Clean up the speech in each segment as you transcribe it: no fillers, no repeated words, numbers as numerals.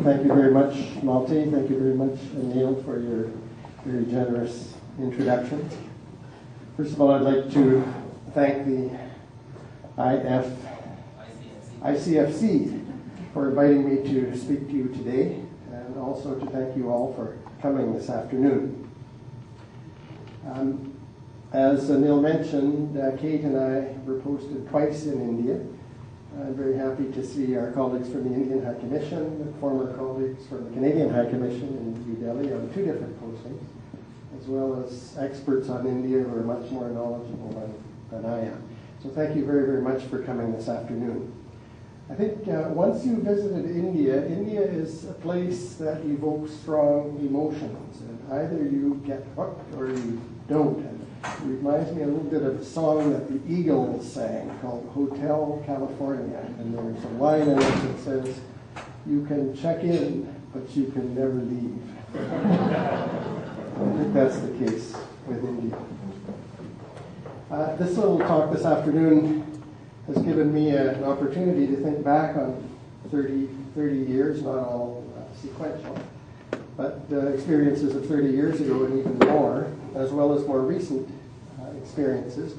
Thank you very much, Malte. Thank you very much, Neil, for your very generous introduction. First of all, I'd like to thank the ICFC for inviting me to speak to you today, and also to thank you all for coming this afternoon. As Neil mentioned, Kate and I were posted twice in India. I'm very happy to see our colleagues from the Indian High Commission, former colleagues from the Canadian High Commission in New Delhi on 2 different postings, as well as experts on India who are much more knowledgeable than I am. So thank you very, very much for coming this afternoon. I think once you visited India, India is a place that evokes strong emotions, and either you get hooked or you don't. And it reminds me a little bit of a song that the Eagles sang called Hotel California, and there's a line in it that says, "You can check in, but you can never leave." I think that's the case with India. This little talk this afternoon has given me an opportunity to think back on 30 years, not all sequential, but experiences of 30 years ago and even more, as well as more recent experiences,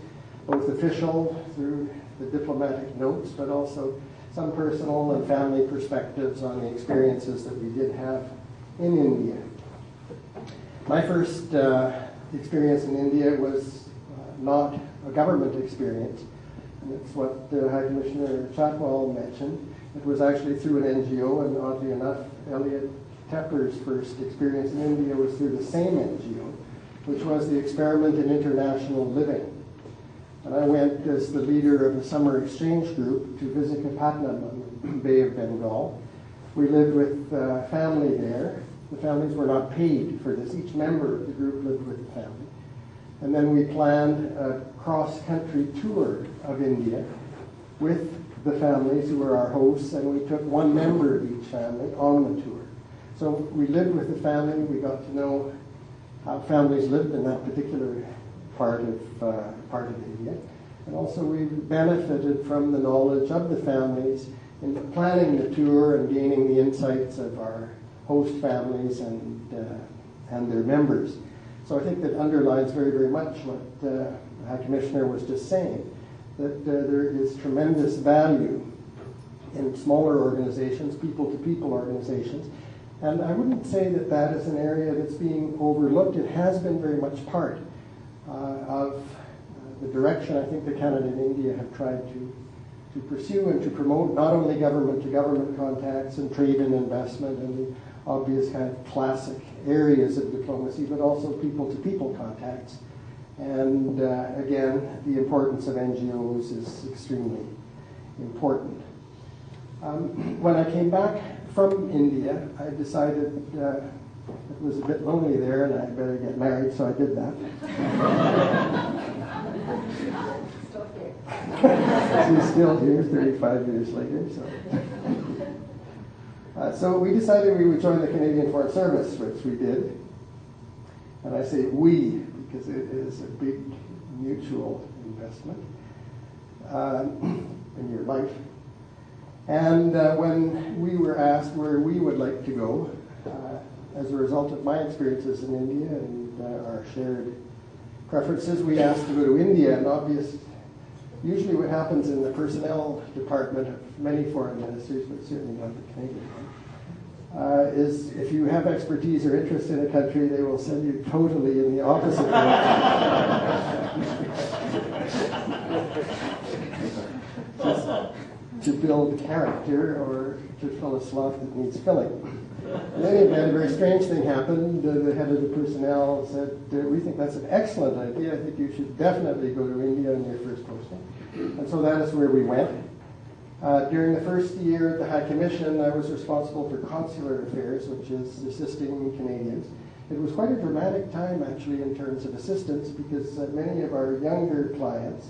both official through the diplomatic notes, but also some personal and family perspectives on the experiences that we did have in India. My first experience in India was not a government experience. And it's what High Commissioner Chatwal mentioned. It was actually through an NGO, and oddly enough, Elliot Tepper's first experience in India was through the same NGO, which was the Experiment in International Living. And I went as the leader of the summer exchange group to Visakhapatnam on the Bay of Bengal. We lived with family there. The families were not paid for this. Each member of the group lived with the family. And then we planned a cross-country tour of India with the families who were our hosts, and we took one member of each family on the tour. So we lived with the family. We got to know how families lived in that particular part of India. And also we benefited from the knowledge of the families in planning the tour and gaining the insights of our host families and their members. So I think that underlines very, very much what the High Commissioner was just saying, that there is tremendous value in smaller organizations, people-to-people organizations. And I wouldn't say that that is an area that's being overlooked. It has been very much part of the direction I think that Canada and India have tried to pursue and to promote, not only government-to-government contacts and trade and investment and the obvious kind of classic areas of diplomacy, but also people-to-people contacts. And again, the importance of NGOs is extremely important. When I came back from India, I decided it was a bit lonely there and I better get married, so I did that. She's still here 35 years later. So we decided we would join the Canadian Foreign Service, which we did. And I say we because it is a big mutual investment in your life. And when we were asked where we would like to go, as a result of my experiences in India and our shared preferences, we asked to go to India. And usually what happens in the personnel department of many foreign ministries, but certainly not the Canadian one, is if you have expertise or interest in a country, they will send you totally in the opposite direction. To build character or to fill a slot that needs filling. In any event, a very strange thing happened. The head of the personnel said, "We think that's an excellent idea. I think you should definitely go to India in your first posting." And so that is where we went. During the first year at the High Commission, I was responsible for consular affairs, which is assisting Canadians. It was quite a dramatic time, actually, in terms of assistance, because many of our younger clients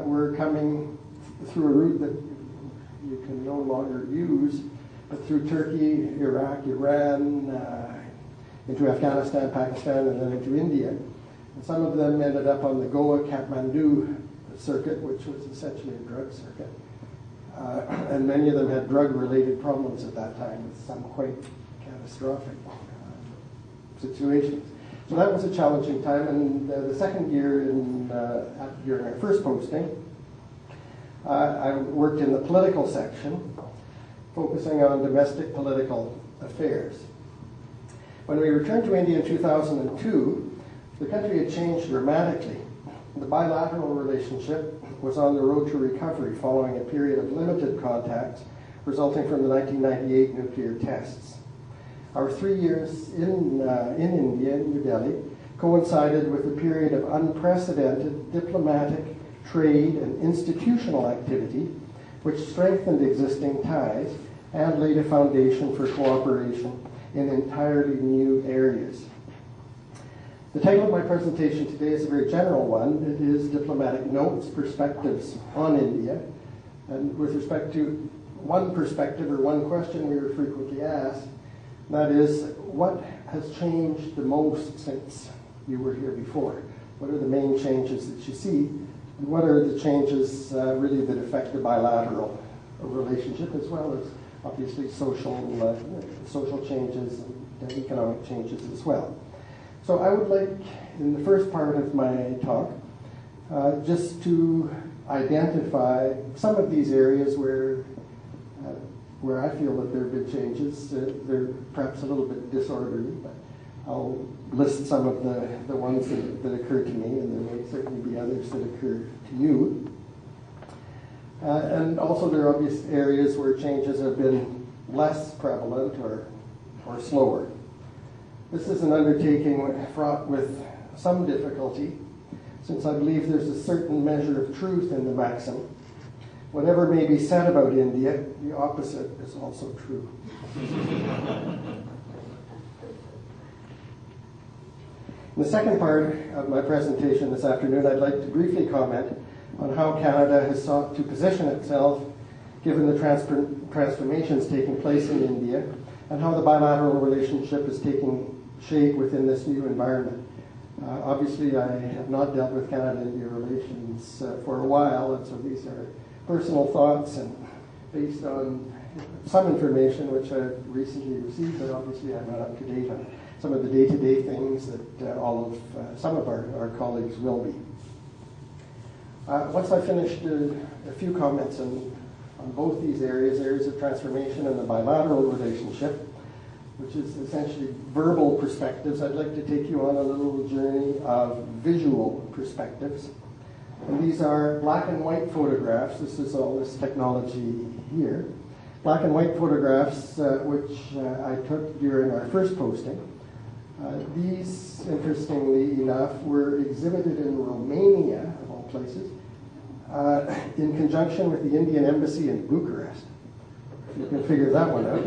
were coming through a route that you can no longer use, but through Turkey, Iraq, Iran, into Afghanistan, Pakistan, and then into India. And some of them ended up on the Goa-Kathmandu circuit, which was essentially a drug circuit. and many of them had drug-related problems at that time, with some quite catastrophic situations. So that was a challenging time, and the second year during our first posting, I worked in the political section, focusing on domestic political affairs. When we returned to India in 2002, the country had changed dramatically. The bilateral relationship was on the road to recovery following a period of limited contacts resulting from the 1998 nuclear tests. Our 3 years in India, in New Delhi, coincided with a period of unprecedented diplomatic, trade, and institutional activity, which strengthened existing ties and laid a foundation for cooperation in entirely new areas. The title of my presentation today is a very general one. It is Diplomatic Notes, Perspectives on India. And with respect to one perspective or one question we were frequently asked, that is, what has changed the most since you were here before? What are the main changes that you see? And what are the changes really that affect the bilateral relationship, as well as obviously social changes and economic changes as well? So I would like, in the first part of my talk, just to identify some of these areas where I feel that there have been changes. They're perhaps a little bit disorderly, but I'll list some of the ones that occur to me, and there may certainly be others that occur to you. And also there are obvious areas where changes have been less prevalent or slower. This is an undertaking fraught with some difficulty, since I believe there's a certain measure of truth in the maxim, whatever may be said about India, the opposite is also true. In the second part of my presentation this afternoon, I'd like to briefly comment on how Canada has sought to position itself given the transformations taking place in India, and how the bilateral relationship is taking shape within this new environment. Obviously, I have not dealt with Canada-India relations for a while, and so these are personal thoughts and based on some information which I've recently received, but obviously I'm not up to date on some of the day-to-day things that some of our colleagues will be. Once I finished a few comments on both these areas of transformation and the bilateral relationship, which is essentially verbal perspectives, I'd like to take you on a little journey of visual perspectives. And these are black and white photographs. This is all this technology here. Black and white photographs which I took during our first posting. These, interestingly enough, were exhibited in Romania, of all places, in conjunction with the Indian Embassy in Bucharest. If you can figure that one out.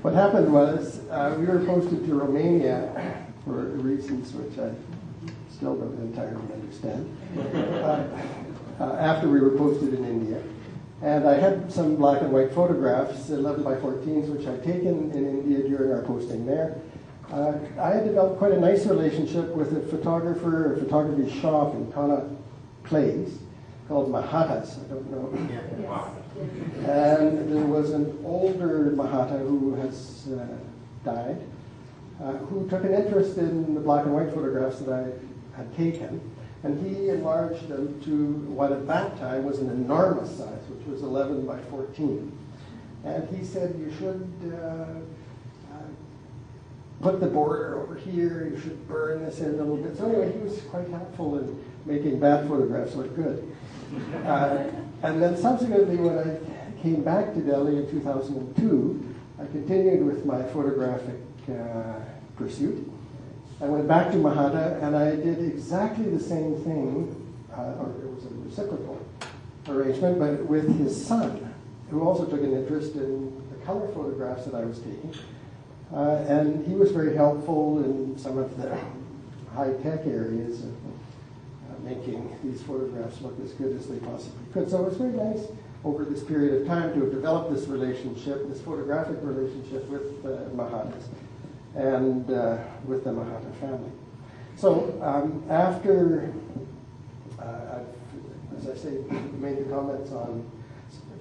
What happened was we were posted to Romania for reasons which I still don't entirely understand, after we were posted in India. And I had some black and white photographs, 11 by 14s, which I'd taken in India during our posting there. I had developed quite a nice relationship with a photography shop in Connaught Place called Mahatas. I don't know. Yes. And there was an older Mahata who has died, who took an interest in the black and white photographs that I had taken. And he enlarged them to what at that time was an enormous size, which was 11 by 14. And he said, you should put the border over here, you should burn this in a little bit. So anyway, he was quite helpful in making bad photographs look good. And then subsequently, when I came back to Delhi in 2002, I continued with my photographic pursuit. I went back to Mahata and I did exactly the same thing, or it was a reciprocal arrangement, but with his son, who also took an interest in the color photographs that I was taking. And he was very helpful in some of the high-tech areas of making these photographs look as good as they possibly could. So it was very nice over this period of time to have developed this relationship, this photographic relationship with Mahatas and with the Mahata family. So after I've as I say, made the comments on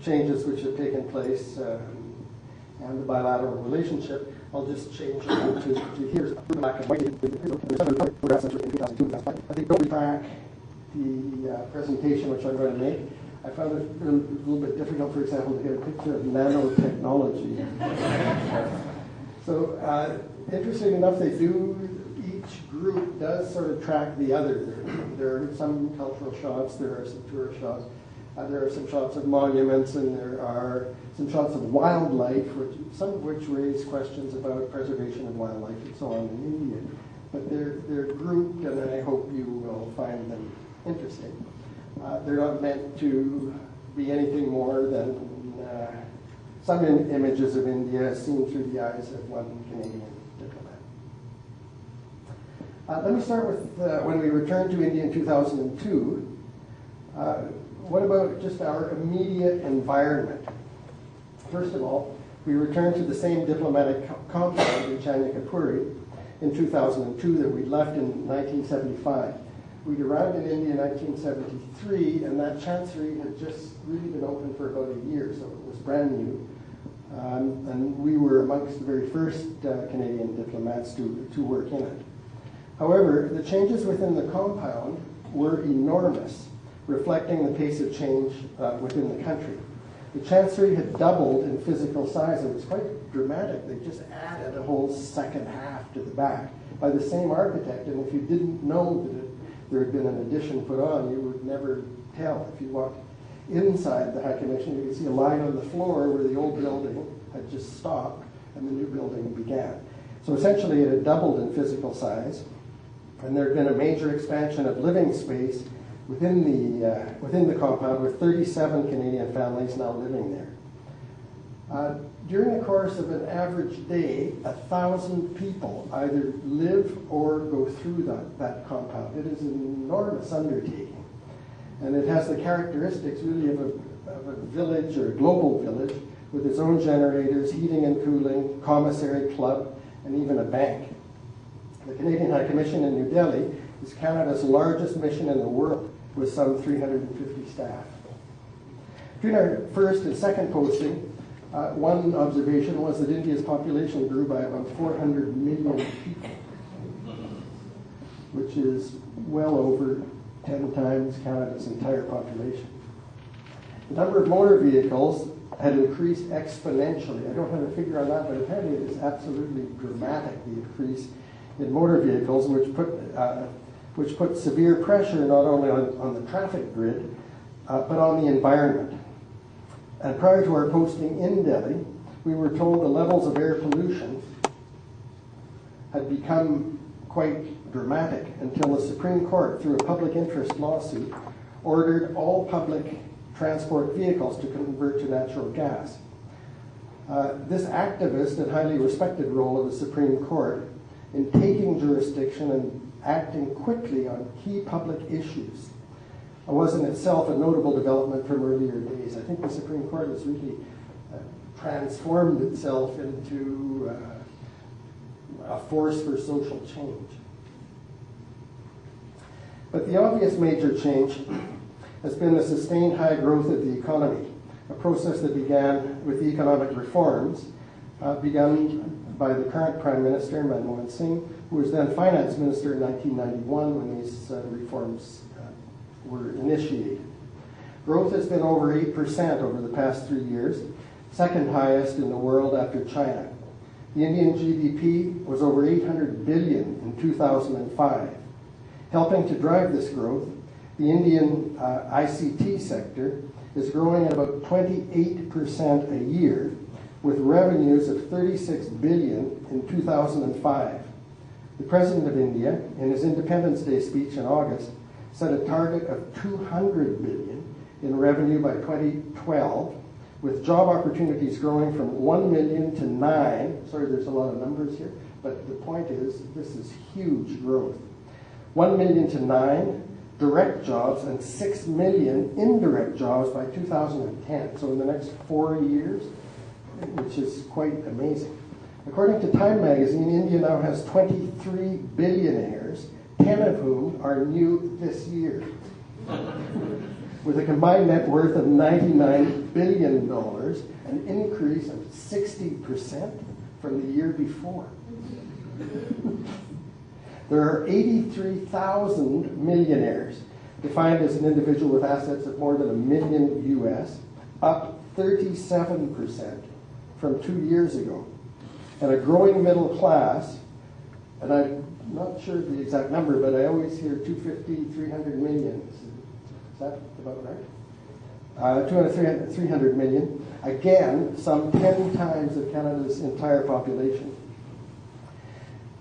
changes which have taken place and the bilateral relationship. I'll just change it to here's black and white. I think don't track the presentation which I'm going to make. I found it a little bit difficult, for example, to get a picture of nanotechnology. So, interesting enough, each group does sort of track the other. There are some cultural shots, there are some tourist shots, there are some shots of monuments, and there are some shots of wildlife, some of which raise questions about preservation of wildlife and so on in India. But they're grouped, and I hope you will find them interesting. They're not meant to be anything more than some images of India seen through the eyes of one Canadian diplomat. Let me start with when we returned to India in 2002. What about just our immediate environment? First of all, we returned to the same diplomatic compound in Chanakapuri in 2002 that we left in 1975. We'd arrived in India in 1973, and that chancery had just really been open for about a year, so it was brand new. And we were amongst the very first Canadian diplomats to work in it. However, the changes within the compound were enormous, reflecting the pace of change within the country. The chancery had doubled in physical size. It was quite dramatic. They just added a whole second half to the back by the same architect, and if you didn't know that there had been an addition put on, you would never tell. If you walked inside the High Commission, you could see a line on the floor where the old building had just stopped and the new building began. So essentially it had doubled in physical size, and there had been a major expansion of living space within the compound, with 37 Canadian families now living there. During the course of an average day, 1,000 people either live or go through that compound. It is an enormous undertaking, and it has the characteristics really of a village or a global village with its own generators, heating and cooling, commissary, club, and even a bank. The Canadian High Commission in New Delhi is Canada's largest mission in the world, with some 350 staff. Between our first and second posting, one observation was that India's population grew by about 400 million people, which is well over 10 times Canada's entire population. The number of motor vehicles had increased exponentially. I don't have a figure on that, but apparently it is absolutely dramatic, the increase in motor vehicles, which put severe pressure not only on the traffic grid, but on the environment. And prior to our posting in Delhi, we were told the levels of air pollution had become quite dramatic until the Supreme Court, through a public interest lawsuit, ordered all public transport vehicles to convert to natural gas. This activist and highly respected role of the Supreme Court in taking jurisdiction and acting quickly on key public issues was in itself a notable development from earlier days. I think the Supreme Court has really transformed itself into a force for social change. But the obvious major change has been the sustained high growth of the economy, a process that began with the economic reforms begun by the current Prime Minister, Manmohan Singh, who was then Finance Minister in 1991 when these reforms were initiated. Growth has been over 8% over the past 3 years, second highest in the world after China. The Indian GDP was over 800 billion in 2005. Helping to drive this growth, the Indian ICT sector is growing at about 28% a year, with revenues of 36 billion in 2005. The President of India, in his Independence Day speech in August, set a target of 200 billion in revenue by 2012, with job opportunities growing from 1 million to 9. Sorry, there's a lot of numbers here, but the point is, this is huge growth. 1 million to 9 direct jobs and 6 million indirect jobs by 2010. So in the next 4 years, which is quite amazing. According to Time magazine, India now has 23 billionaires, 10 of whom are new this year. with a combined net worth of $99 billion, an increase of 60% from the year before. There are 83,000 millionaires, defined as an individual with assets of more than $1 million US, up 37% from 2 years ago. And a growing middle class, and I'm not sure the exact number, but I always hear 250, 300 million. Is that about right? 300 million. Again, some 10 times of Canada's entire population.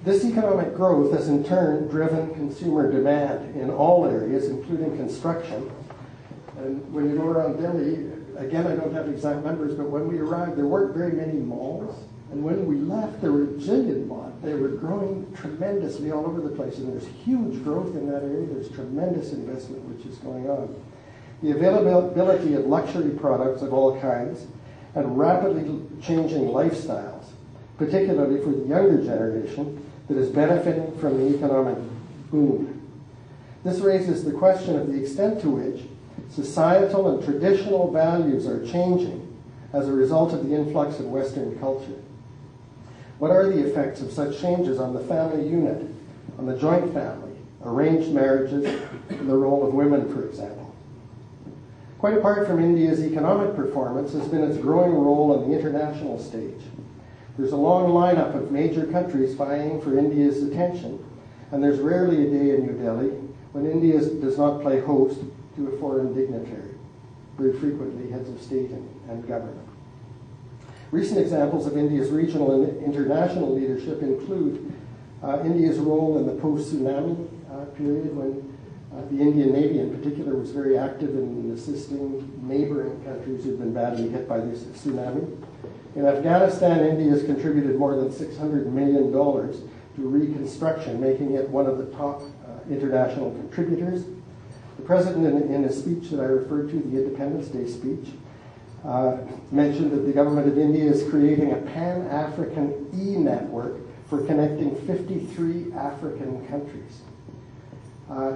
This economic growth has in turn driven consumer demand in all areas, including construction. And when you go around Delhi, again, I don't have exact numbers, but when we arrived, there weren't very many malls. And when we left, there were a jillion malls. They were growing tremendously all over the place, and there's huge growth in that area. There's tremendous investment which is going on. The availability of luxury products of all kinds and rapidly changing lifestyles, particularly for the younger generation, that is benefiting from the economic boom. This raises the question of the extent to which societal and traditional values are changing as a result of the influx of Western culture. What are the effects of such changes on the family unit, on the joint family, arranged marriages, and the role of women, for example? Quite apart from India's economic performance has been its growing role on the international stage. There's a long lineup of major countries vying for India's attention, and there's rarely a day in New Delhi when India does not play host to a foreign dignitary, very frequently heads of state and government. Recent examples of India's regional and international leadership include India's role in the post-tsunami period when the Indian Navy in particular was very active in assisting neighboring countries who've been badly hit by this tsunami. In Afghanistan, India has contributed more than $600 million to reconstruction, making it one of the top international contributors. The President, in his speech that I referred to, the Independence Day speech, mentioned that the government of India is creating a Pan-African e-network for connecting 53 African countries.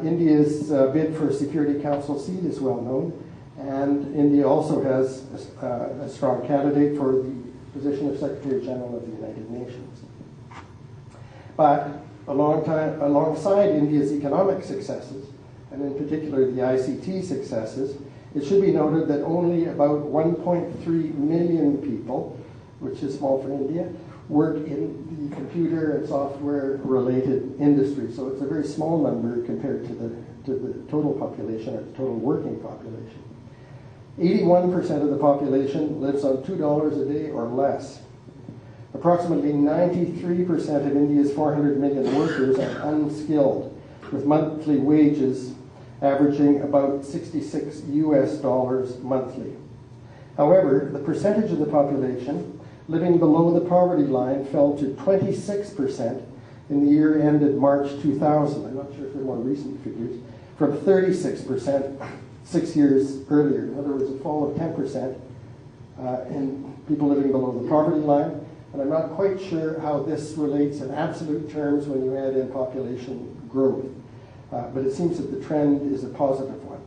India's bid for a Security Council seat is well known, and India also has a strong candidate for the position of Secretary General of the United Nations. But alongside India's economic successes, and in particular the ICT successes, it should be noted that only about 1.3 million people, which is small for India, work in the computer and software-related industry. So it's a very small number compared to the total population or the total working population. 81% of the population lives on $2 a day or less. Approximately 93% of India's 400 million workers are unskilled, with monthly wages averaging about $66 monthly. However, the percentage of the population living below the poverty line fell to 26% in the year ended March 2000. I'm not sure if they're more recent figures, from 36% 6 years earlier. In other words, a fall of 10% in people living below the poverty line. And I'm not quite sure how this relates in absolute terms when you add in population growth. But it seems that the trend is a positive one.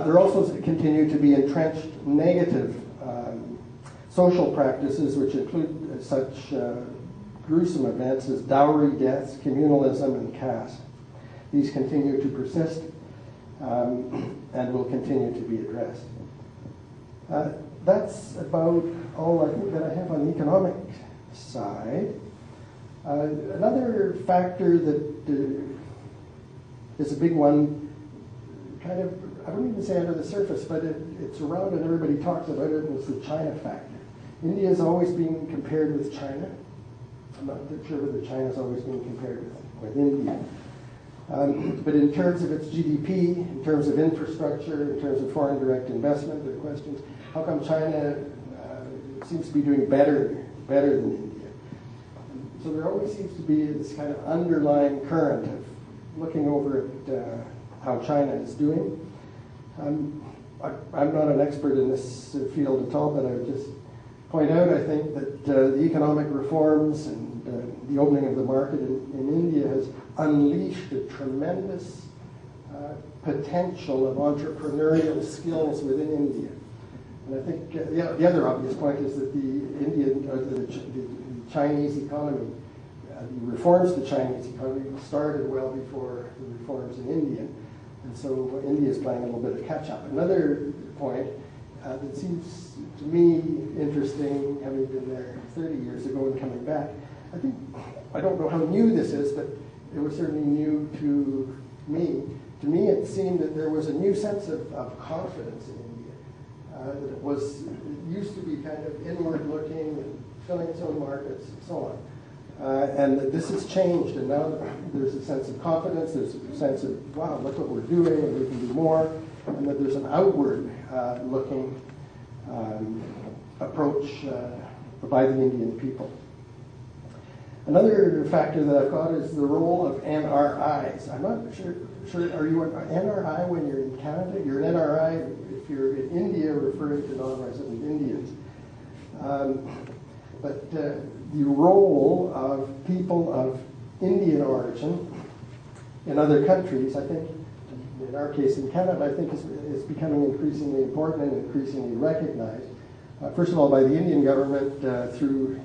There also continue to be entrenched negative social practices which include such gruesome events as dowry deaths, communalism, and caste. These continue to persist and will continue to be addressed. That's about all I think that I have on the economic side. Another factor that is a big one, kind of, I wouldn't even say under the surface, but it's around and everybody talks about it, and it's the China factor. India has always been compared with China. I'm not sure whether China has always been compared with India. But in terms of its GDP, in terms of infrastructure, in terms of foreign direct investment, there are questions. How come China seems to be doing better than India? So there always seems to be this kind of underlying current of looking over at how China is doing. I'm not an expert in this field at all, but I would just point out, I think, that the economic reforms and the opening of the market in India has unleashed a tremendous potential of entrepreneurial skills within India. And I think the other obvious point is that the Chinese economy, the reforms to the Chinese economy started well before the reforms in India. And so India is playing a little bit of catch up. Another point that seems to me interesting, having been there 30 years ago and coming back, I don't know how new this is, but it was certainly new to me. To me, it seemed that there was a new sense of confidence in India. That it used to be kind of inward-looking and filling its own markets and so on. And that this has changed, and now there's a sense of confidence, there's a sense of, wow, look what we're doing, and we can do more, and that there's an outward-looking approach by the Indian people. Another factor that I've got is the role of NRIs. I'm not sure, are you an NRI when you're in Canada? You're an NRI if you're in India, referring to non-resident Indians. But the role of people of Indian origin in other countries, I think, in our case in Canada, I think is becoming increasingly important and increasingly recognized. First of all, by the Indian government through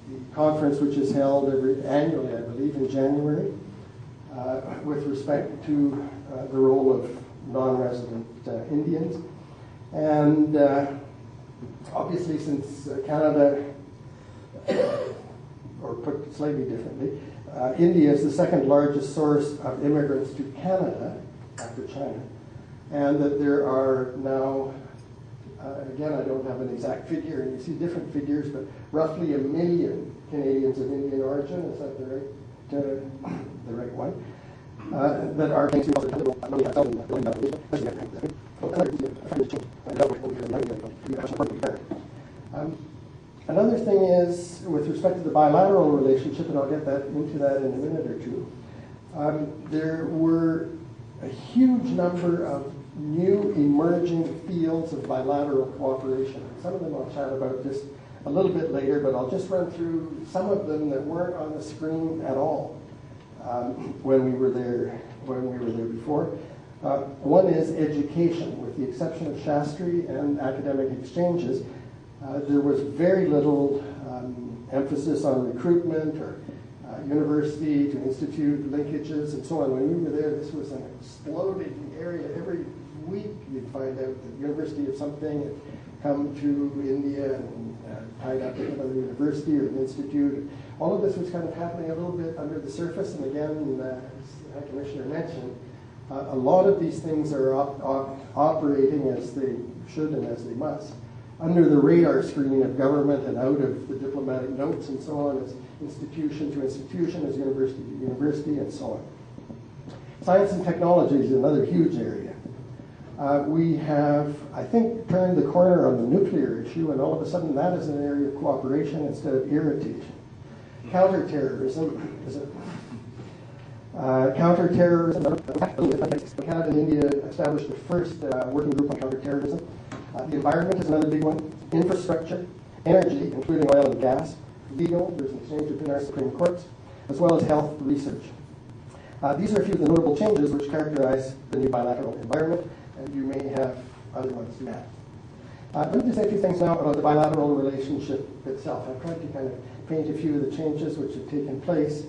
the conference which is held annually, I believe, in January, with respect to the role of non-resident Indians. And obviously, since Canada, or put slightly differently, India is the second largest source of immigrants to Canada after China, and that there are now, again, I don't have an exact figure, and you see different figures, but roughly 1 million Canadians of Indian origin, is that the right one, that are another thing is, with respect to the bilateral relationship, and I'll get into that in a minute or two, there were a huge number of new emerging fields of bilateral cooperation. Some of them I'll chat about just a little bit later, but I'll just run through some of them that weren't on the screen at all when we were there before. One is education. With the exception of Shastri and academic exchanges, there was very little emphasis on recruitment or university to institute linkages and so on. When we were there, this was an exploding area. Every week you'd find out the university of something had come to India and tied up with another university or an institute. All of this was kind of happening a little bit under the surface, and again, as the Commissioner mentioned, a lot of these things are operating as they should and as they must, under the radar screen of government and out of the diplomatic notes and so on, as institution to institution, as university to university, and so on. Science and technology is another huge area. We have, I think, turned the corner on the nuclear issue, and all of a sudden that is an area of cooperation instead of irritation. Counterterrorism is counterterrorism. Canada and India established the first working group on counterterrorism. The environment is another big one. Infrastructure, energy, including oil and gas, legal, there's an exchange between our Supreme Courts, as well as health research. These are a few of the notable changes which characterize the new bilateral environment, and you may have other ones to add. Let me just say a few things now about the bilateral relationship itself. I've tried to kind of paint a few of the changes which have taken place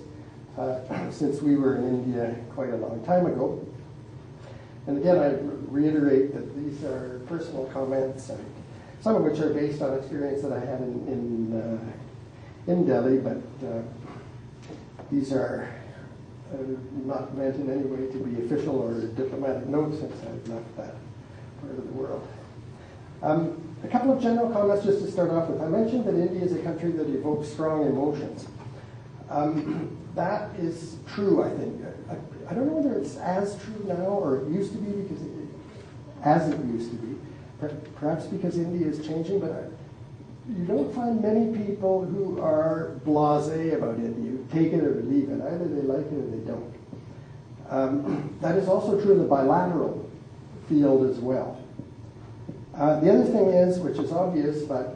since we were in India quite a long time ago. And again, I reiterate that these are personal comments, and some of which are based on experience that I had in Delhi, but these are not meant in any way to be official or diplomatic notes, since I've left that part of the world. A couple of general comments just to start off with. I mentioned that India is a country that evokes strong emotions. That is true, I think. I don't know whether it's as true now or it used to be, because as it used to be. Perhaps because India is changing, but you don't find many people who are blasé about India. You take it or leave it. Either they like it or they don't. That is also true in the bilateral field as well. The other thing is, which is obvious, but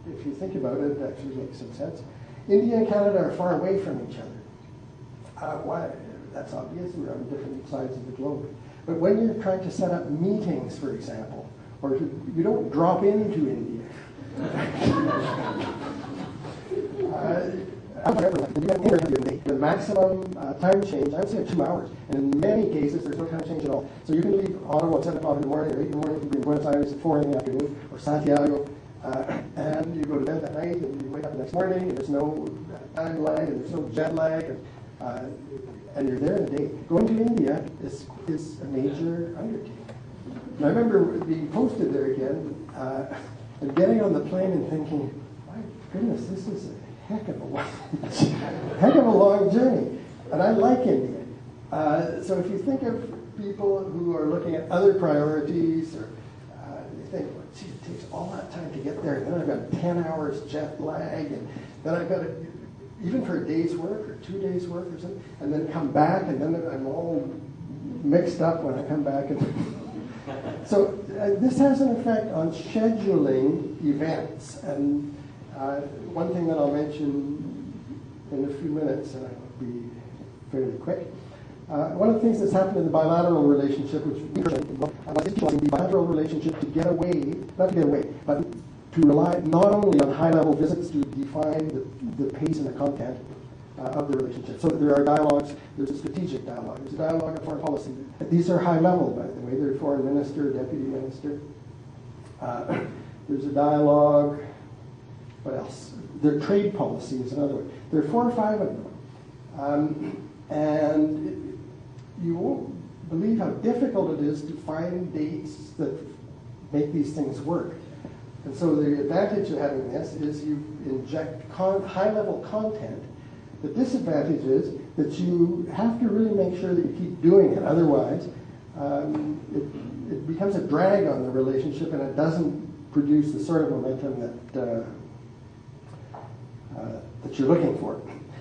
if you think about it, it actually makes some sense. India and Canada are far away from each other. that's obvious. We're on different sides of the globe. But when you're trying to set up meetings, for example, or you don't drop into India. The maximum time change, I would say 2 hours. And in many cases, there's no time change at all. So you can leave Ottawa at 7 o'clock in the morning, or 8 in the morning, you can be in Buenos Aires at 4 in the afternoon, or Santiago, and you go to bed that night, and you wake up the next morning, and there's no time lag, and there's no jet lag, and you're there in a day. Going to India is a major undertaking. And I remember being posted there again, and getting on the plane and thinking, my goodness, this is a heck of a long journey. And I like India. So if you think of people who are looking at other priorities, or you think, well, geez, it takes all that time to get there, and then I've got 10 hours jet lag, and then I've got to, even for a day's work or 2 days' work or something, and then come back, and then I'm all mixed up when I come back. So this has an effect on scheduling events. And one thing that I'll mention in a few minutes, and I'll be fairly quick. One of the things that's happened in the bilateral relationship, which we the bilateral relationship to get away, not to get away, but to rely not only on high-level visits to define the pace and the content of the relationship. So there are dialogues, there's a strategic dialogue, there's a dialogue of foreign policy. These are high-level, by the way. They're foreign minister, deputy minister. There's a dialogue, what else? Their trade policy is another one. There are 4 or 5 of them. And you won't believe how difficult it is to find dates that make these things work. And so the advantage of having this is you inject high-level content. The disadvantage is that you have to really make sure that you keep doing it. Otherwise, it becomes a drag on the relationship, and it doesn't produce the sort of momentum that you're looking for.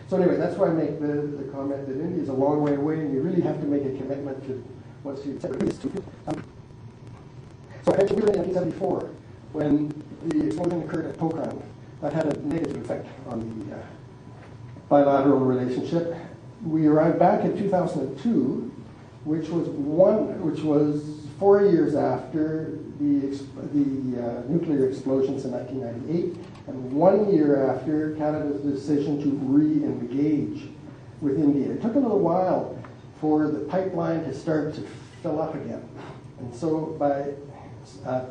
So anyway, that's why I make the comment that India is a long way away, and you really have to make a commitment to once you set this to. So I mentioned we were in 1974 when the explosion occurred at Pokhran. That had a negative effect on the bilateral relationship. We arrived back in 2002, which was 4 years after the nuclear explosions in 1998, and 1 year after Canada's decision to re-engage with India. It took a little while for the pipeline to start to fill up again. And so by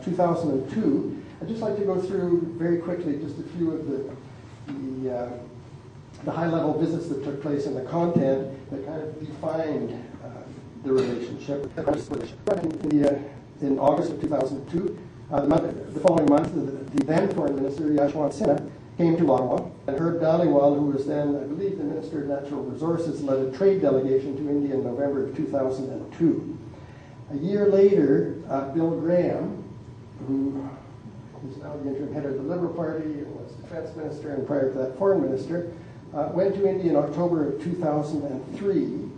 2002, I'd just like to go through very quickly just a few of the high-level visits that took place and the content that kind of defined the relationship. In August of 2002, the following month, the then Foreign Minister, Yashwant Sinha, came to Ottawa, and Herb Dhaliwal, who was then, I believe, the Minister of Natural Resources, led a trade delegation to India in November of 2002. A year later, Bill Graham, who is now the interim head of the Liberal Party and was Defense Minister, and prior to that, Foreign Minister, went to India in October of 2003,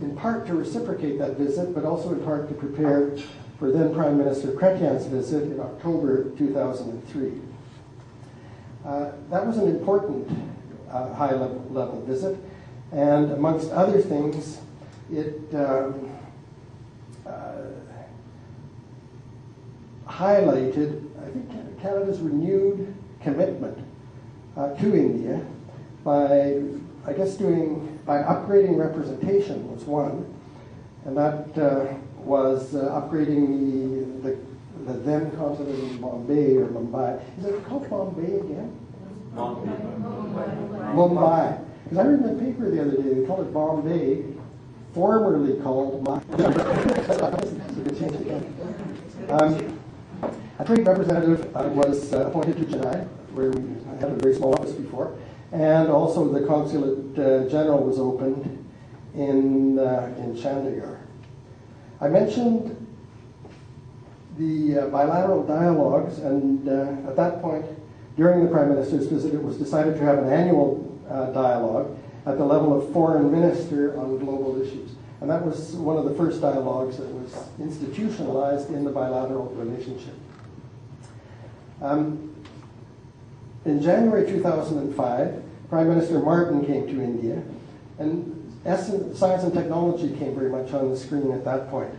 in part to reciprocate that visit, but also in part to prepare for then Prime Minister Chrétien's visit in October 2003. That was an important high-level visit, and amongst other things, it highlighted, I think, Canada's renewed commitment to India by, I guess, by upgrading representation was one, and that was upgrading the then consulate in Bombay or Mumbai. Is it called Bombay again? Mumbai. Because I read in the paper the other day, they called it Bombay, formerly called Mumbai. A trade representative was appointed to Chennai, where we had a very small office before, and also the consulate general was opened in Chandigarh. I mentioned the bilateral dialogues, and at that point, during the Prime Minister's visit, it was decided to have an annual dialogue at the level of foreign minister on global issues. And that was one of the first dialogues that was institutionalized in the bilateral relationship. In January 2005, Prime Minister Martin came to India, and Science and technology came very much on the screen at that point,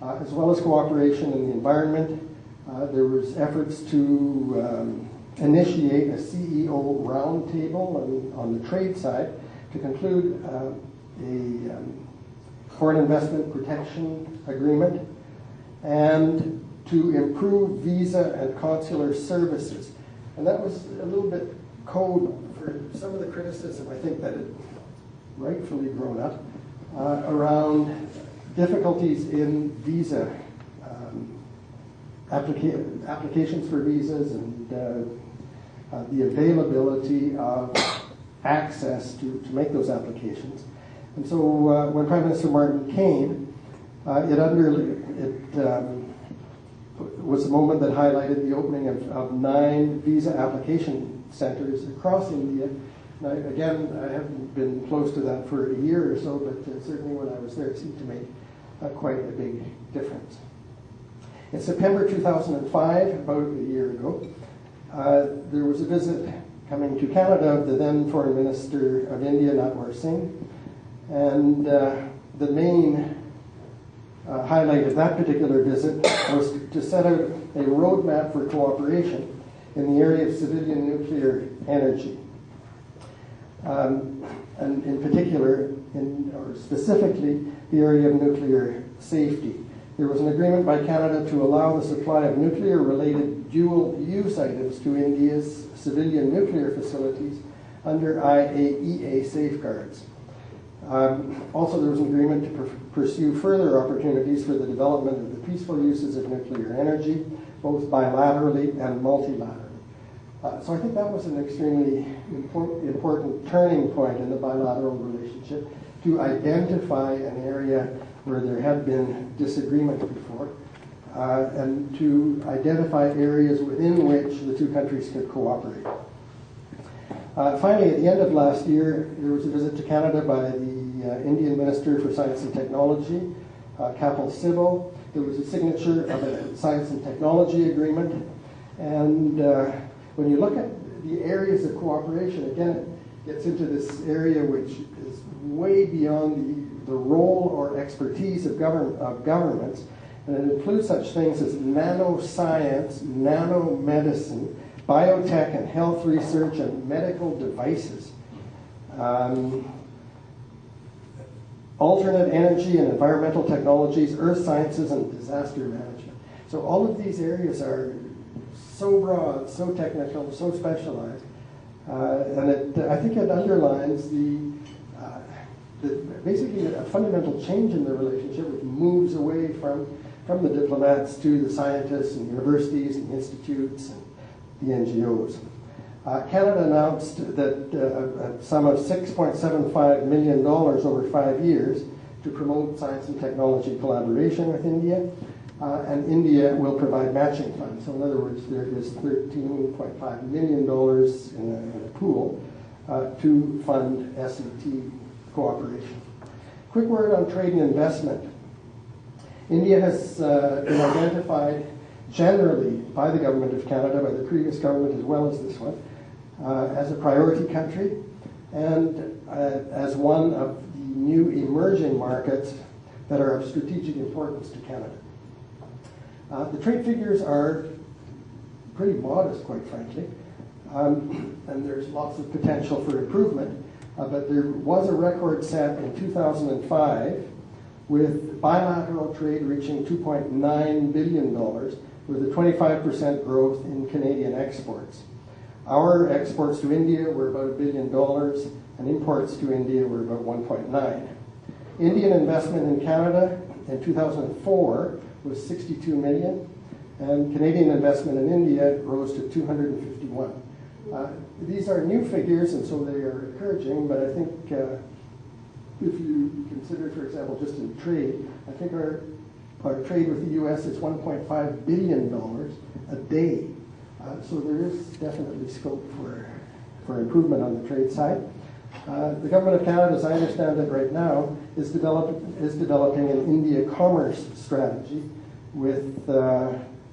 as well as cooperation in the environment. There was efforts to initiate a CEO roundtable on the trade side to conclude a foreign investment protection agreement and to improve visa and consular services. And that was a little bit code for some of the criticism, I think, that had rightfully grown up around difficulties in visa applications for visas and the availability of access to make those applications. And so when Prime Minister Martin came, it was a moment that highlighted the opening of 9 visa application centers across India. Now, again, I haven't been close to that for a year or so, but certainly when I was there, it seemed to make quite a big difference. In September 2005, about a year ago, there was a visit coming to Canada of the then Foreign Minister of India, Natwar Singh, and the main highlight of that particular visit was to set out a roadmap for cooperation in the area of civilian nuclear energy. And in particular, or specifically, the area of nuclear safety. There was an agreement by Canada to allow the supply of nuclear-related dual-use items to India's civilian nuclear facilities under IAEA safeguards. Also, there was an agreement to pursue further opportunities for the development of the peaceful uses of nuclear energy, both bilaterally and multilaterally. So I think that was an extremely important turning point in the bilateral relationship, to identify an area where there had been disagreement before, and to identify areas within which the two countries could cooperate. Finally, at the end of last year, there was a visit to Canada by the Indian Minister for Science and Technology, Kapil Sibal. There was a signature of a science and technology agreement, and when you look at the areas of cooperation, again, it gets into this area which is way beyond the role or expertise of governments, and it includes such things as nanoscience, nanomedicine, biotech and health research, and medical devices, alternate energy and environmental technologies, earth sciences, and disaster management. So all of these areas are so broad, so technical, so specialized, and I think it underlines basically a fundamental change in the relationship, which moves away from the diplomats to the scientists and universities and institutes and the NGOs. Canada announced that a sum of $6.75 million over 5 years to promote science and technology collaboration with India, and India will provide matching funds. So in other words, there is $13.5 million in a pool to fund SET cooperation. Quick word on trade and investment. India has been identified generally by the Government of Canada, by the previous government as well as this one, as a priority country and as one of the new emerging markets that are of strategic importance to Canada. The trade figures are pretty modest, quite frankly, and there's lots of potential for improvement, but there was a record set in 2005 with bilateral trade reaching $2.9 billion, with a 25% growth in Canadian exports. Our exports to India were about $1 billion, and imports to India were about 1.9. Indian investment in Canada in 2004 was 62 million, and Canadian investment in India rose to 251. These are new figures, and so they are encouraging, but I think if you consider, for example, just in trade, I think our trade with the U.S. is $1.5 billion a day. So there is definitely scope for improvement on the trade side. The Government of Canada, as I understand it right now, is developing an India commerce strategy with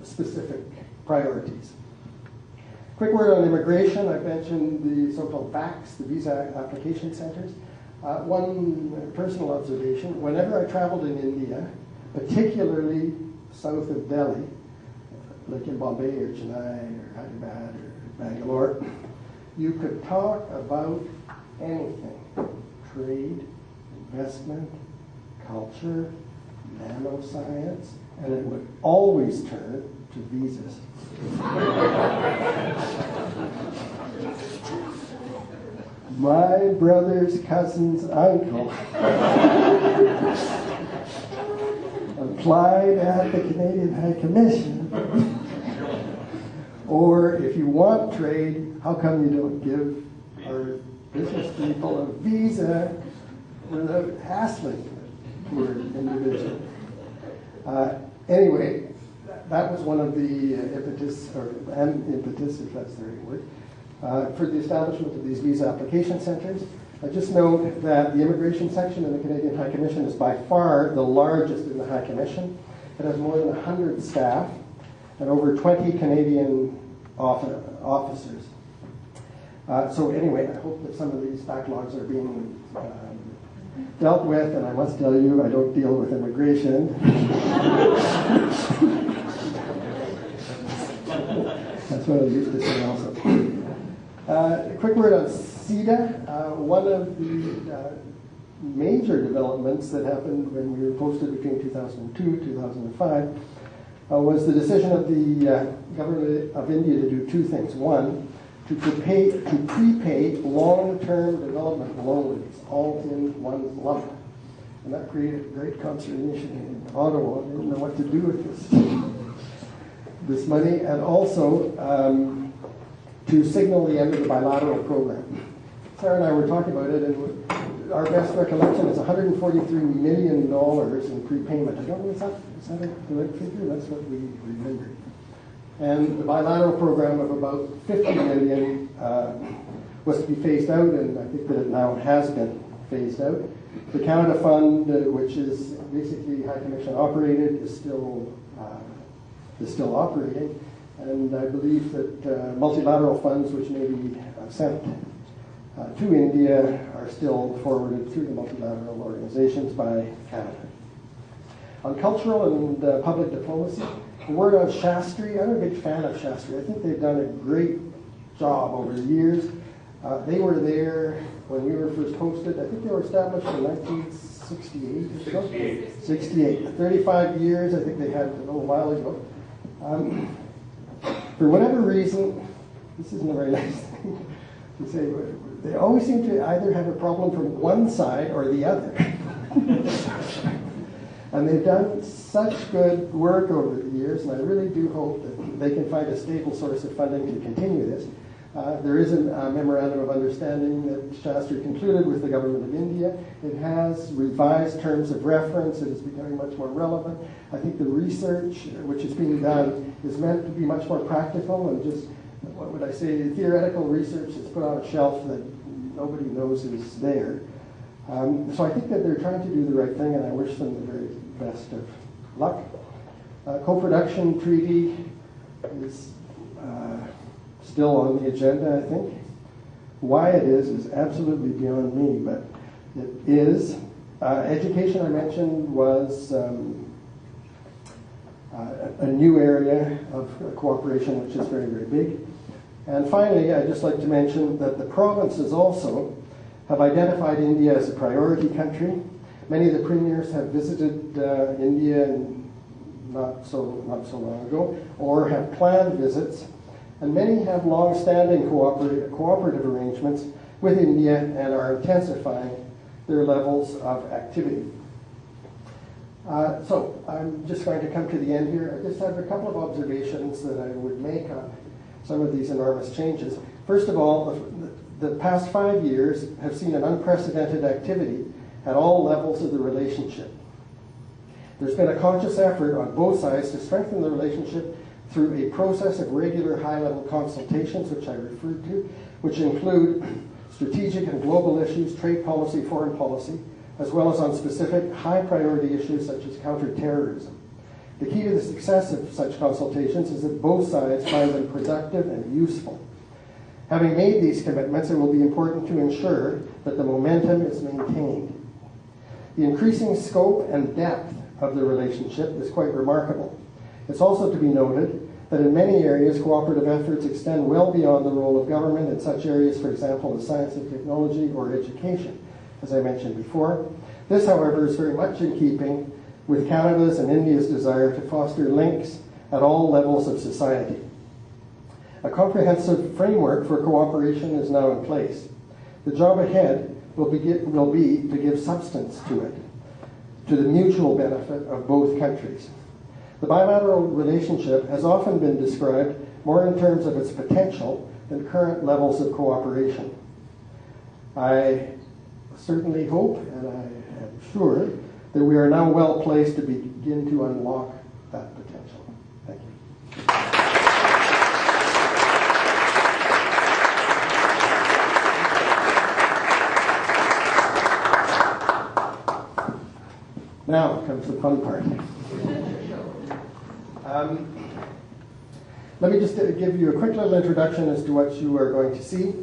specific priorities. Quick word on immigration. I've mentioned the so-called VACs, the Visa Application Centers. One personal observation, whenever I traveled in India, particularly south of Delhi, like in Bombay or Chennai or Hyderabad or Bangalore, you could talk about anything: trade, investment, culture, nanoscience, and it would always turn to visas. My brother's cousin's uncle applied at the Canadian High Commission. Or if you want trade, how come you don't give our business people a visa without hassling the poor individual? Anyway, that was one of the impetus, if that's the right word, for the establishment of these visa application centers. I just note that the immigration section in the Canadian High Commission is by far the largest in the High Commission. It has more than 100 staff and over 20 Canadian officers. So anyway, I hope that some of these backlogs are being dealt with, and I must tell you, I don't deal with immigration. That's what I used to say also. A quick word on CEDA. One of the major developments that happened when we were posted between 2002 and 2005 was the decision of the government of India to do two things. One, to prepay long-term development loans all in one lump. And that created great consternation in Ottawa. They didn't know what to do with this money. And also to signal the end of the bilateral program. Sarah and I were talking about it, and our best recollection is $143 million in prepayment. I don't know, is that the right figure? That's what we remember. And the bilateral program of about $50 million was to be phased out, and I think that it now has been phased out. The Canada Fund, which is basically High Commission operated, is still operating, and I believe that multilateral funds, which may be sent to India, are still forwarded through the multilateral organizations by Canada. On cultural and public diplomacy, a word on Shastri. I'm a big fan of Shastri. I think they've done a great job over the years. They were there when we were first hosted. I think they were established in 1968 or so. 68. 35 years, I think they had a little while ago. For whatever reason, this isn't a very nice thing to say, but they always seem to either have a problem from one side or the other. And they've done such good work over the years, and I really do hope that they can find a stable source of funding to continue this. There is a memorandum of understanding that Shastri concluded with the government of India. It has revised terms of reference. It is becoming much more relevant. I think the research which is being done is meant to be much more practical and just, what would I say, theoretical research that's put on a shelf that nobody knows is there. So I think that they're trying to do the right thing, and I wish them the very best of luck. Co-production treaty is still on the agenda, I think. Why it is absolutely beyond me, but it is. Education, I mentioned, was a new area of cooperation, which is very, very big. And finally, I'd just like to mention that the provinces also have identified India as a priority country. Many of the premiers have visited India not so long ago, or have planned visits, and many have long-standing cooperative arrangements with India and are intensifying their levels of activity. So I'm just going to come to the end here. I just have a couple of observations that I would make on some of these enormous changes. First of all, the past 5 years have seen an unprecedented activity at all levels of the relationship. There's been a conscious effort on both sides to strengthen the relationship through a process of regular high-level consultations, which I referred to, which include strategic and global issues, trade policy, foreign policy, as well as on specific high-priority issues such as counterterrorism. The key to the success of such consultations is that both sides find them productive and useful. Having made these commitments, it will be important to ensure that the momentum is maintained. The increasing scope and depth of the relationship is quite remarkable. It's also to be noted that in many areas, cooperative efforts extend well beyond the role of government in such areas, for example, as science and technology or education, as I mentioned before. This, however, is very much in keeping with Canada's and India's desire to foster links at all levels of society. A comprehensive framework for cooperation is now in place. The job ahead will be to give substance to it, to the mutual benefit of both countries. The bilateral relationship has often been described more in terms of its potential than current levels of cooperation. I certainly hope, and I am sure, that we are now well placed to begin to unlock that potential. Thank you. Now comes the fun part. Let me just give you a quick little introduction as to what you are going to see.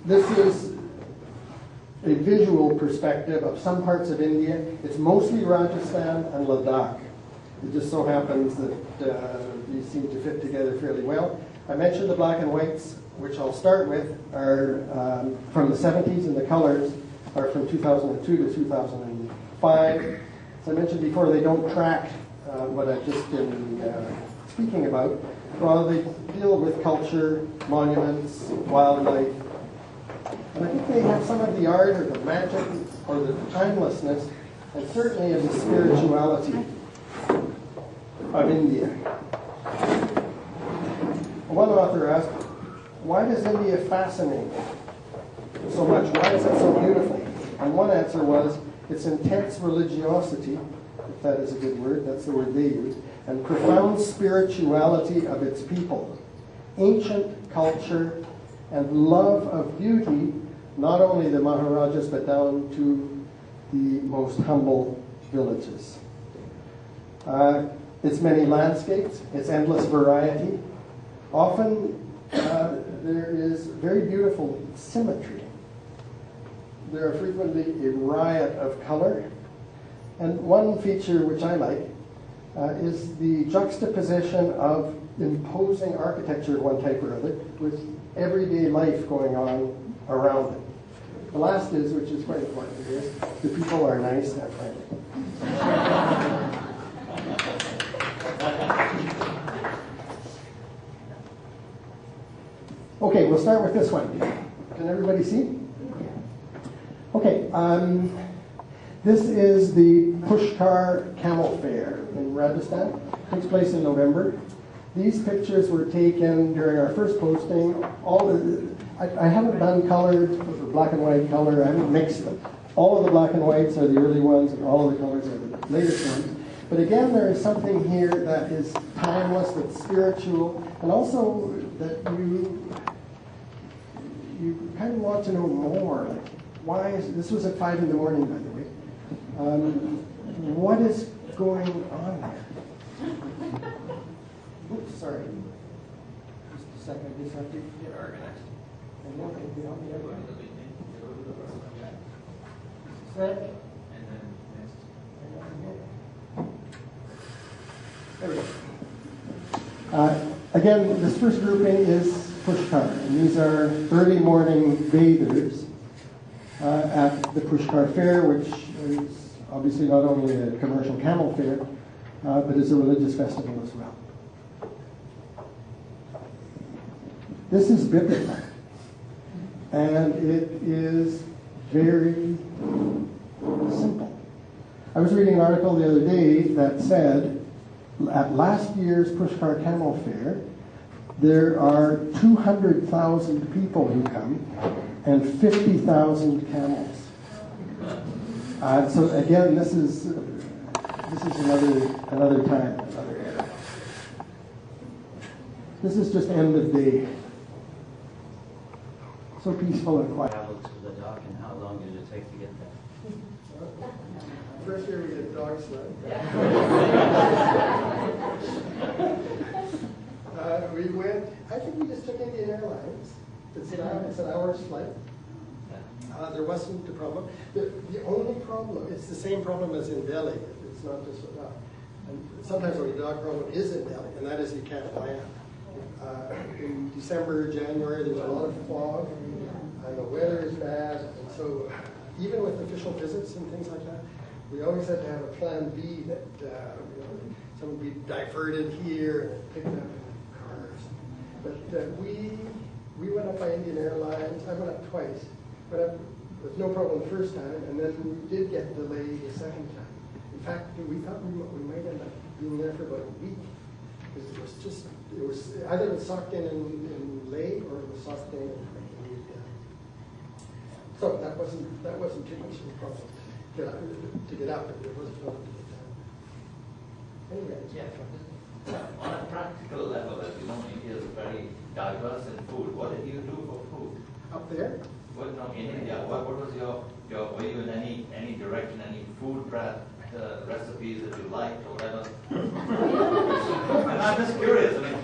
This is a visual perspective of some parts of India. It's mostly Rajasthan and Ladakh. It just so happens that these seem to fit together fairly well. I mentioned the black and whites, which I'll start with, are from the 70s, and the colors are from 2002 to 2005. As I mentioned before, they don't track what I've just been speaking about. Well, they deal with culture, monuments, wildlife. And I think they have some of the art or the magic or the timelessness and certainly of the spirituality of India. One author asked, why does India fascinate so much? Why is it so beautiful? And one answer was, its intense religiosity, if that is a good word, that's the word they use, and profound spirituality of its people, ancient culture, and love of beauty, not only the Maharajas, but down to the most humble villages. Its many landscapes, its endless variety. Often there is very beautiful symmetry. There are frequently a riot of color. And one feature which I like is the juxtaposition of imposing architecture of one type or other with everyday life going on around it. The last is, which is quite important, is the people are nice and friendly. Okay, we'll start with this one. Can everybody see? Okay, this is the Pushkar Camel Fair in Rajasthan. It takes place in November. These pictures were taken during our first posting. I haven't done colored, or black and white color, I haven't mixed them. All of the black and whites are the early ones, and all of the colors are the latest ones. But again, there is something here that is timeless, that's spiritual, and also that you kind of want to know more. Like, why is this was at 5 in the morning, by the way. What is going on there? Oops, sorry. Just a second, I just have to get organized. And then can you help me out? Sec. And then next. There we go. Again, this first grouping is Pushkar, and these are early morning bathers at the Pushkar Fair, which is obviously not only a commercial camel fair, but is a religious festival as well. This is biblical, and it is very simple. I was reading an article the other day that said at last year's Pushkar Camel Fair, there are 200,000 people who come and 50,000 camels. So again, this is another time, another era. This is just end of day. So peaceful and quiet. Travel to the dock, and how long did it take to get there? First year we did dog sled. We went, I think we just took Indian Airlines. It's an hour's flight. There wasn't a problem. The only problem, it's the same problem as in Delhi. It's not just Ladakh. And sometimes the Ladakh problem is in Delhi, and that is you can't land. In December, January, there's a lot of fog, and the weather is bad. And so even with official visits and things like that, we always had to have a plan B that someone would be diverted here and picked up in cars. But we went up by Indian Airlines. I went up twice. Went up with no problem the first time, and then we did get delayed the second time. In fact, we thought we might end up being there for about a week, because it was either it was sucked in late or it was sucked in New Delhi. So that wasn't too much of a problem to get up, but it was fun to get down. Anyway, Yeah. On a practical level, as you know, India is very diverse in food. What did you do for food? up there. Well, no, in India, what was your were you in any direction, any food recipes that you liked or whatever? And I'm just curious. I mean,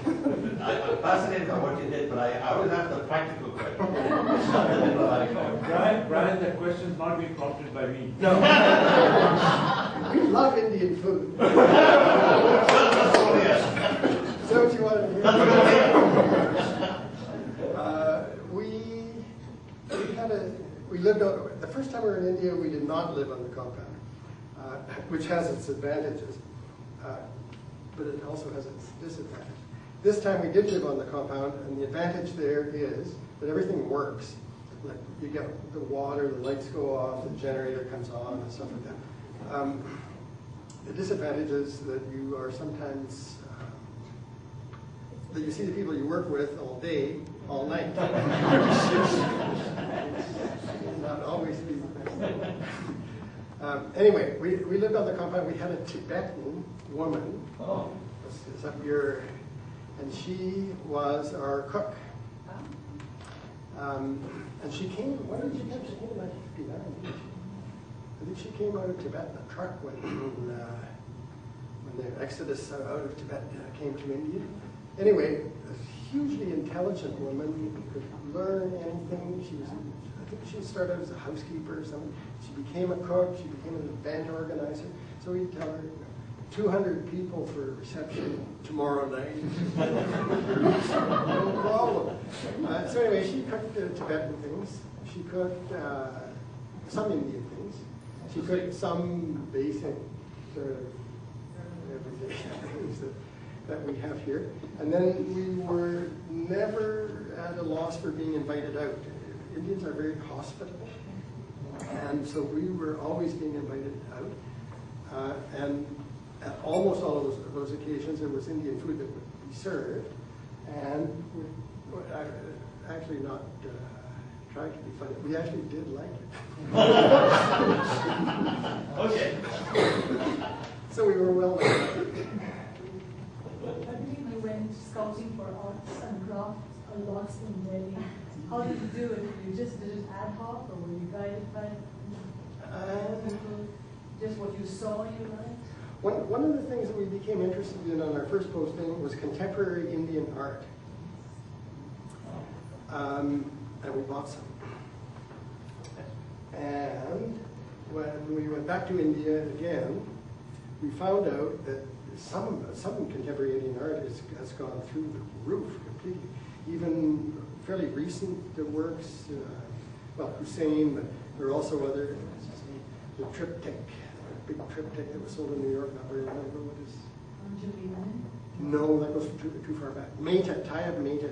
I'm fascinated by what you did, but I always have the practical question. Brian, that question's not being prompted by me. No. We love Indian food. Is that what you wanted to hear? We lived on, the first time we were in India, we did not live on the compound, which has its advantages, but it also has its disadvantages. This time we did live on the compound, and the advantage there is that everything works. Like you get the water, the lights go off, the generator comes on, and stuff like that. The disadvantage is that you are sometimes, that you see the people you work with all day, all night. Not always be the best. Anyway, we lived on the compound. We had a Tibetan woman. Oh. It's up here, and she was our cook. And she came, when did she come? She came in 1959, didn't she? I think she came out of Tibet in a truck when the exodus out of Tibet came to India. Anyway, a hugely intelligent woman who could learn anything. I think she started out as a housekeeper or something. She became a cook. She became an event organizer. So we'd tell her, 200 people for reception tomorrow night. No problem. So anyway, she cooked Tibetan things. She cooked some Indian things. She cooked some basic sort of everyday things that we have here. And then we were never at a loss for being invited out. Indians are very hospitable. And so we were always being invited out. And at almost all of those occasions, there was Indian food that would be served, and actually not trying to be funny. We actually did like it. Okay. So we were well liked. I believe you went scouting for arts and crafts a lot in Delhi. How did you do it? You just did it ad hoc, or were you guided by just what you saw you liked? One of the things that we became interested in on our first posting was contemporary Indian art. And we bought some. And when we went back to India again, we found out that some contemporary Indian art has gone through the roof completely. Even fairly recent works, well, Hussein, but there are also other, the triptych. Big triptych that was sold in New York not very long ago. What is? No, that goes too far back. Mehta, Tayyab Mehta.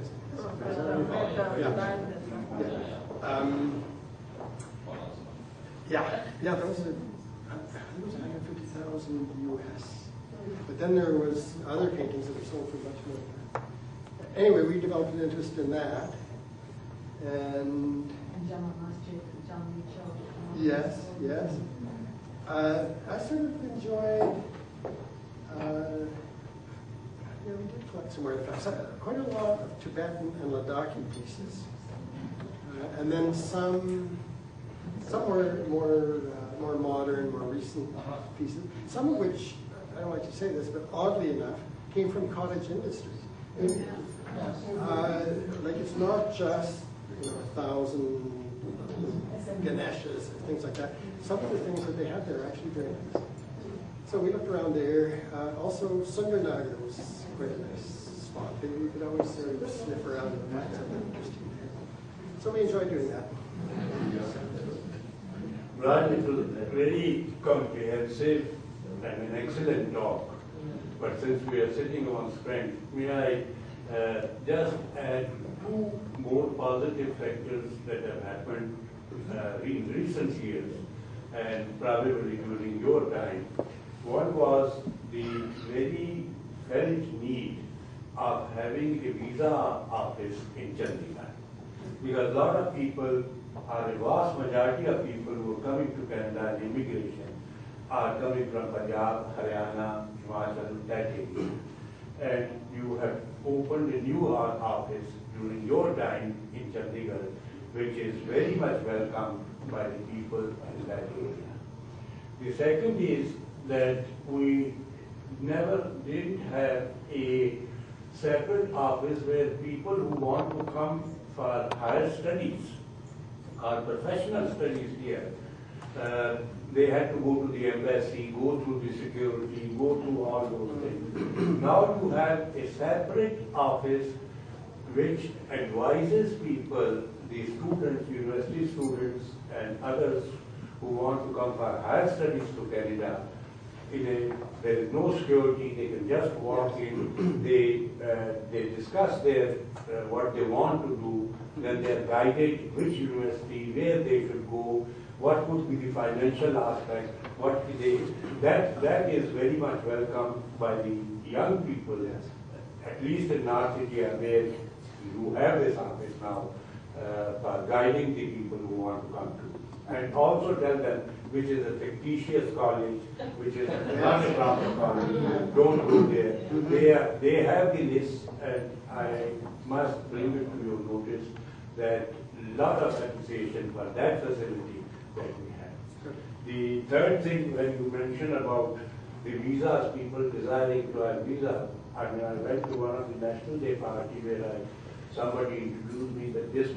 Yeah, those are, I think it was 150,000 US. But then there was other paintings that were sold for much more than that. Anyway, we developed an interest in that. And yes. I sort of enjoyed, we did collect some artifacts, quite a lot of Tibetan and Ladakhi pieces, and then some were more modern, more recent pieces, some of which, I don't like to say this, but oddly enough, came from cottage industries. Like it's not just 1,000 Ganeshas and things like that. Some of the things that they have there are actually very nice. So we looked around there. Also, Sundarnagar was quite a nice spot. You could always sort of sniff around in the pines up there. So we enjoyed doing that. Raj, it was very comprehensive and an excellent talk. But since we are sitting on strength, may I just add two more positive factors that have happened in recent years and probably during your time. One was the very felt need of having a visa office in Chandigarh. Because a lot of people, or a vast majority of people who are coming to Canada in immigration are coming from Punjab, Haryana, Himachal, that area. And you have opened a new office during your time in Chandigarh, which is very much welcomed by the people in that area. The second is that we never did have a separate office where people who want to come for higher studies or professional studies here, they had to go to the embassy, go through the security, go through all those things. Now you have a separate office which advises people, the students, university students and others who want to come for higher studies to Canada. There is no security, they can just walk in, they discuss what they want to do, then they are guided which university, where they should go, what would be the financial aspect, that is very much welcomed by the young people, at least in North India, where you have this office now, for guiding the people who want to come to. And also tell them which is a fictitious college, which is not a proper college, don't go there. They have the list, and I must bring it to your notice that a lot of appreciation for that facility that we have. The third thing, when you mentioned about the visas, people desiring to have visa, I mean, I went to one of the National Day party where somebody introduced me that this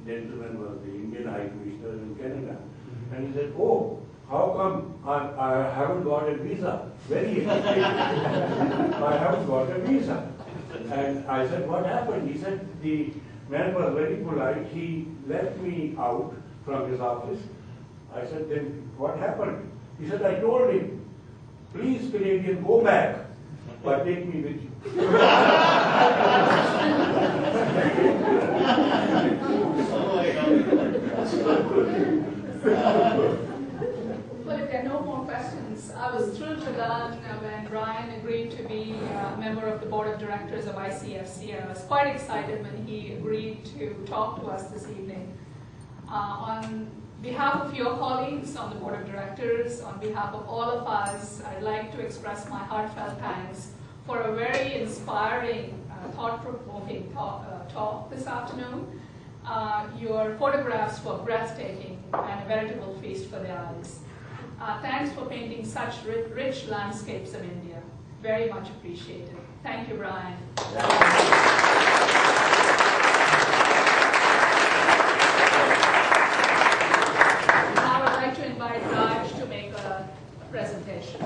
gentleman was the Indian High Commissioner in Canada. And he said, oh, how come I haven't got a visa? Very interesting. I haven't got a visa. And I said, what happened? He said, the man was very polite. He let me out from his office. I said, then what happened? He said, I told him, please, Canadian, go back, but take me with you. Well, if there are no more questions, I was thrilled to learn when Brian agreed to be a member of the board of directors of ICFC. I was quite excited when he agreed to talk to us this evening. On behalf of your colleagues on the board of directors, on behalf of all of us, I'd like to express my heartfelt thanks for a very inspiring, thought-provoking talk this afternoon. Your photographs were breathtaking and a veritable feast for the eyes. Thanks for painting such rich landscapes of India. Very much appreciated. Thank you, Brian. Now I'd like to invite Raj to make a presentation.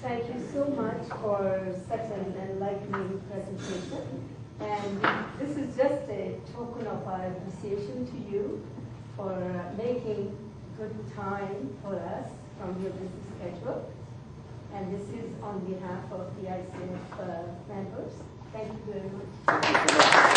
Thank you so much for such an enlightening presentation. And this is just a token of our appreciation to you for making good time for us from your busy schedule. And this is on behalf of the ICF members. Thank you very much.